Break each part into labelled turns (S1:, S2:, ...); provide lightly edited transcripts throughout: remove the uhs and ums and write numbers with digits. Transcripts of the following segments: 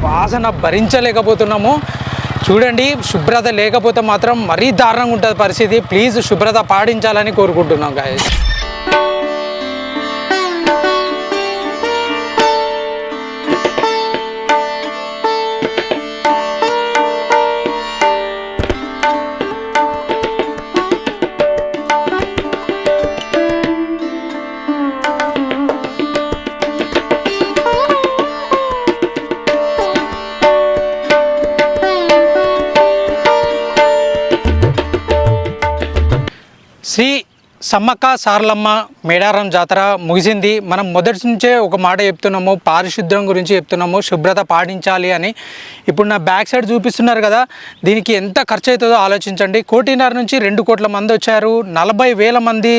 S1: వాసన భరించలేకపోతున్నాము. చూడండి, శుభ్రత లేకపోతే మాత్రం మరీ దారుణంగా ఉంటుంది పరిస్థితి. ప్లీజ్ శుభ్రత పాటించాలని కోరుకుంటున్నాం గాయస్. శ్రీ సమ్మక్క సారలమ్మ మేడారం జాతర ముగిసింది. మనం మొదటి నుంచే ఒక మాట చెప్తున్నాము, పారిశుద్ధ్యం గురించి చెప్తున్నాము, శుభ్రత పాటించాలి అని. ఇప్పుడు నా బ్యాక్ సైడ్ చూపిస్తున్నారు కదా, దీనికి ఎంత ఖర్చు అవుతుందో ఆలోచించండి. 1.5 నుంచి 2 కోట్ల మంది వచ్చారు. 40,000 మంది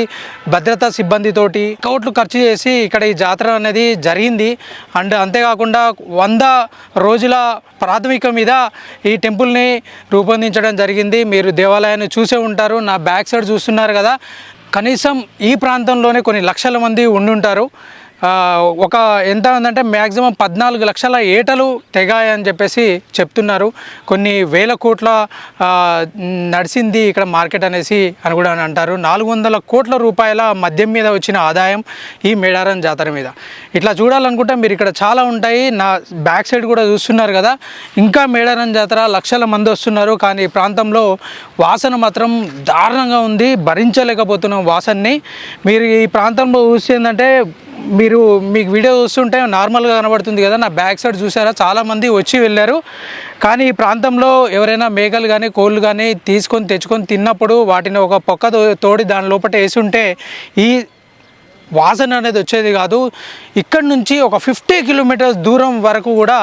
S1: భద్రతా సిబ్బందితోటి కోట్లు ఖర్చు చేసి ఇక్కడ ఈ జాతర అనేది జరిగింది. అండ్ అంతేకాకుండా 100 రోజుల ప్రాథమిక మీద ఈ టెంపుల్ని రూపొందించడం జరిగింది. మీరు దేవాలయాన్ని చూసే ఉంటారు. నా బ్యాక్ సైడ్ చూస్తున్నారు కదా, కనీసం ఈ ప్రాంతంలోనే కొన్ని లక్షల మంది ఉండుంటారు. ఒక ఎంత ఉందంటే మ్యాక్సిమం 14 లక్షల ఏటలు తెగాయని చెప్పేసి చెప్తున్నారు. కొన్ని వేల కోట్ల నడిచింది ఇక్కడ మార్కెట్ అనేసి అని కూడా అంటారు. 400 కోట్ల రూపాయల మద్యం మీద వచ్చిన ఆదాయం ఈ మేడారం జాతర మీద. ఇట్లా చూడాలనుకుంటే మీరు ఇక్కడ చాలా ఉంటాయి. నా బ్యాక్ సైడ్ కూడా చూస్తున్నారు కదా, ఇంకా మేడారం జాతర లక్షల మంది వస్తున్నారు. కానీ ఈ ప్రాంతంలో వాసన మాత్రం దారుణంగా ఉంది, భరించలేకపోతున్నాం వాసనని. మీరు ఈ ప్రాంతంలో చూసిందంటే మీకు వీడియో చూస్తుంటే నార్మల్గా కనబడుతుంది కదా, నా బ్యాక్ సైడ్ చూసారా చాలామంది వచ్చి వెళ్ళారు. కానీ ఈ ప్రాంతంలో ఎవరైనా మేకలు కానీ కోళ్ళు కానీ తెచ్చుకొని తిన్నప్పుడు వాటిని ఒక పొక్క తోడి దాని లోపల వేసి ఉంటే ఈ వాసన అనేది వచ్చేది కాదు. ఇక్కడ నుంచి ఒక 50 కిలోమీటర్స్ దూరం వరకు కూడా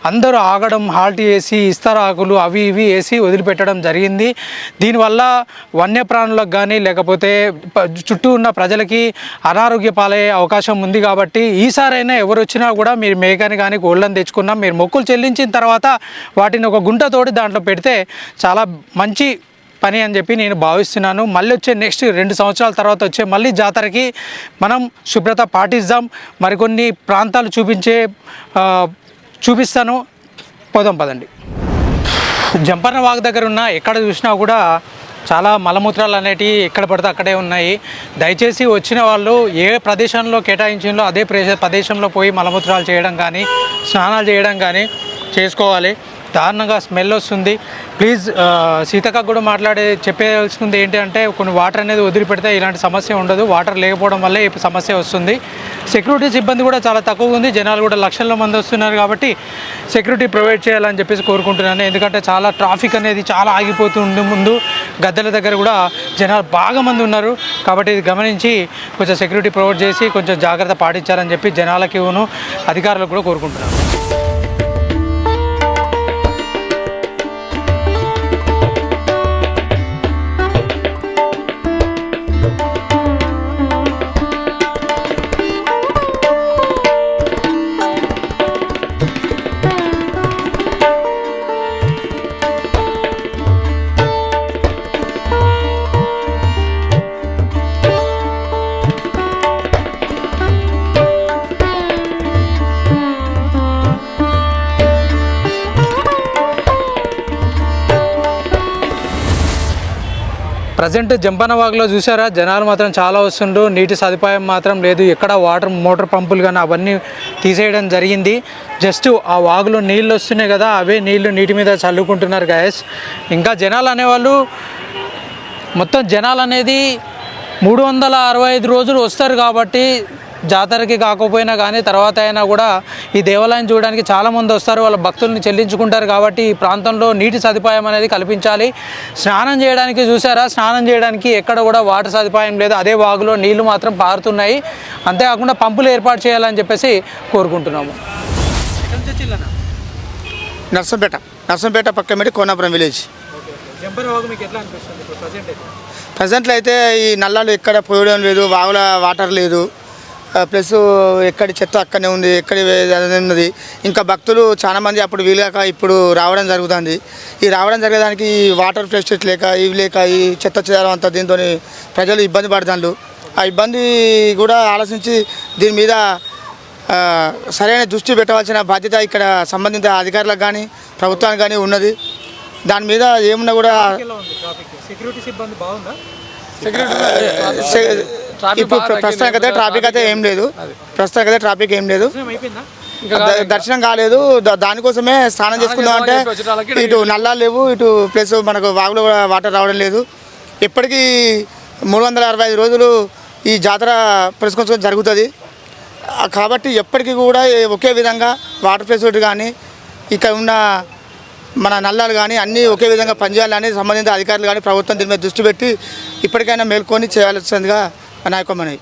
S1: అందరూ ఆగడం, హాల్ట్ చేసి ఇస్తరాకులు అవి ఇవి వేసి వదిలిపెట్టడం జరిగింది. దీనివల్ల వన్యప్రాణులకు కానీ లేకపోతే చుట్టూ ఉన్న ప్రజలకి అనారోగ్య పాలయ్యే అవకాశం ఉంది. కాబట్టి ఈసారైనా ఎవరు వచ్చినా కూడా మీరు మేకని కానీ కోళ్ళని తెచ్చుకున్నా మీరు మొక్కులు చెల్లించిన తర్వాత వాటిని ఒక గుంట తోడి దాంట్లో పెడితే చాలా మంచి పని అని చెప్పి నేను భావిస్తున్నాను. మళ్ళీ వచ్చే నెక్స్ట్ 2 సంవత్సరాల తర్వాత వచ్చే మళ్ళీ జాతరకి మనం శుభ్రత పాటిద్దాం. మరికొన్ని ప్రాంతాలు చూపిస్తాను, పోదాం పదండి. జంపన్న వాగు దగ్గర ఉన్న ఎక్కడ చూసినా కూడా చాలా మలమూత్రాలు అనేటివి ఎక్కడ పడితే అక్కడే ఉన్నాయి. దయచేసి వచ్చిన వాళ్ళు ఏ ప్రదేశంలో కేటాయించిందో అదే ప్రదేశంలో పోయి మలమూత్రాలు చేయడం కానీ స్నానాలు చేయడం కానీ చేసుకోవాలి. దారుణంగా స్మెల్ వస్తుంది. ప్లీజ్ సీతక్క కూడా చెప్పేయాల్సింది ఏంటి అంటే కొన్ని వాటర్ అనేది వదిలిపెడితే ఇలాంటి సమస్య ఉండదు. వాటర్ లేకపోవడం వల్లే ఈ సమస్య వస్తుంది. సెక్యూరిటీ సిబ్బంది కూడా చాలా తక్కువగా ఉంది. జనాలు కూడా లక్షల మంది వస్తున్నారు కాబట్టి సెక్యూరిటీ ప్రొవైడ్ చేయాలని చెప్పేసి కోరుకుంటున్నాను. ఎందుకంటే చాలా ట్రాఫిక్ అనేది చాలా ఆగిపోతుంది. ముందు గద్దెల దగ్గర కూడా జనాలు బాగా మంది ఉన్నారు కాబట్టి ఇది గమనించి కొంచెం సెక్యూరిటీ ప్రొవైడ్ చేసి కొంచెం జాగ్రత్త పాటించాలని చెప్పి జనాలకి అధికారులకు కూడా కోరుకుంటున్నాను. ప్రజెంట్ జంపన్న వాగులో చూసారా, జనాలు మాత్రం చాలా వస్తుండ్రు. నీటి సదుపాయం మాత్రం లేదు. ఎక్కడ మోటార్ పంపులు కానీ అవన్నీ తీసేయడం జరిగింది. జస్ట్ ఆ వాగులో నీళ్ళు వస్తున్నాయి కదా, అవే నీళ్లు నీటి మీద చల్లుకుంటున్నారు గాయస్. ఇంకా జనాలు అనేవాళ్ళు మొత్తం జనాలు అనేది 365 రోజులు వస్తారు కాబట్టి జాతరకి కాకపోయినా కానీ తర్వాత అయినా కూడా ఈ దేవాలయం చూడడానికి చాలామంది వస్తారు. వాళ్ళ భక్తుల్ని చెల్లించుకుంటారు కాబట్టి ఈ ప్రాంతంలో నీటి సదుపాయం అనేది కల్పించాలి. స్నానం చేయడానికి చూసారా, స్నానం చేయడానికి ఎక్కడ కూడా వాటర్ సదుపాయం లేదు. అదే వాగులో నీళ్లు మాత్రం పారుతున్నాయి. అంతేకాకుండా పంపులు ఏర్పాటు చేయాలని చెప్పేసి కోరుకుంటున్నాము.
S2: నర్సంపేట పక్కమేటి కోనాపురం విలేజ్. ప్రజెంట్లో అయితే ఈ నల్లాలు ఎక్కడ పోయడం లేదు, వాగుల వాటర్ లేదు, ప్లస్ ఎక్కడి చెత్త అక్కడనే ఉంది, ఎక్కడి ఉన్నది. ఇంకా భక్తులు చాలామంది అప్పుడు వీలుగాక ఇప్పుడు రావడం జరుగుతుంది. ఈ రావడం జరిగేదానికి ఈ వాటర్ ఫెసిలిటీ లేక ఇవి లేక ఈ చెత్త చెదారం అంతా దీంతో ప్రజలు ఇబ్బంది పడుతున్నారు. ఆ ఇబ్బంది కూడా ఆలోచించి దీని మీద సరైన దృష్టి పెట్టవలసిన బాధ్యత ఇక్కడ సంబంధిత అధికారులకు కానీ ప్రభుత్వానికి కానీ ఉన్నది. దాని మీద ఏమున్నా కూడా
S1: సెక్యూరిటీ సిబ్బంది బాగుందా?
S2: ఇప్పుడు ప్రస్తుతానికైతే ట్రాఫిక్ అయితే ఏం లేదు. ప్రస్తుతానికైతే ట్రాఫిక్ ఏం లేదు. దర్శనం కాలేదు. దానికోసమే స్నానం చేసుకుందాం అంటే ఇటు నల్లాలు లేవు, ఇటు ప్లస్ మనకు వాగులో కూడా వాటర్ రావడం లేదు. ఎప్పటికీ 365 రోజులు ఈ జాతర పురస్కరించుకొని జరుగుతుంది. కాబట్టి ఎప్పటికీ కూడా ఒకే విధంగా వాటర్ ఫెసిలిటీ కానీ ఇక్కడ ఉన్న మన నల్లాలు కానీ అన్నీ ఒకే విధంగా పనిచేయాలని సంబంధిత అధికారులు కానీ ప్రభుత్వం దీని మీద దృష్టి పెట్టి ఇప్పటికైనా మేల్కొని చేయాల్సిందిగా నా యొక్క మనవి.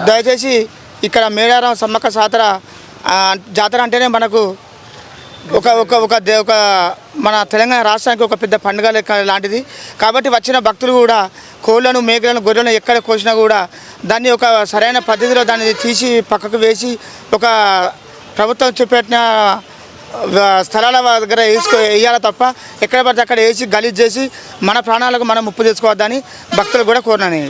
S2: దయచేసి ఇక్కడ మేడారం సమ్మక్క జాతర అంటేనే మనకు ఒక మన తెలంగాణ రాష్ట్రానికి ఒక పెద్ద పండుగ లాంటిది. కాబట్టి వచ్చిన భక్తులు కూడా కోళ్ళను, మేకలను, గొర్రెలను ఎక్కడ కోసినా కూడా దాన్ని ఒక సరైన పద్ధతిలో దాన్ని తీసి పక్కకు వేసి ఒక ప్రభుత్వం చెప్పిన స్థలాల దగ్గర వేయాలి తప్ప ఎక్కడ పడితే అక్కడ వేసి గలీజ్ చేసి మన ప్రాణాలకు మనం ముప్పు తెచ్చుకోవద్దని భక్తులు కూడా కోరినాను.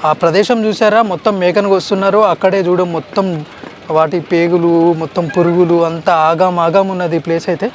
S1: ఆ ప్రదేశం చూసారా, మొత్తం మేకను వస్తున్నారు. అక్కడే చూడ మొత్తం వాటి పేగులు, మొత్తం పురుగులు అంతా ఆగాం ఉన్నది ఈ ప్లేస్ అయితే.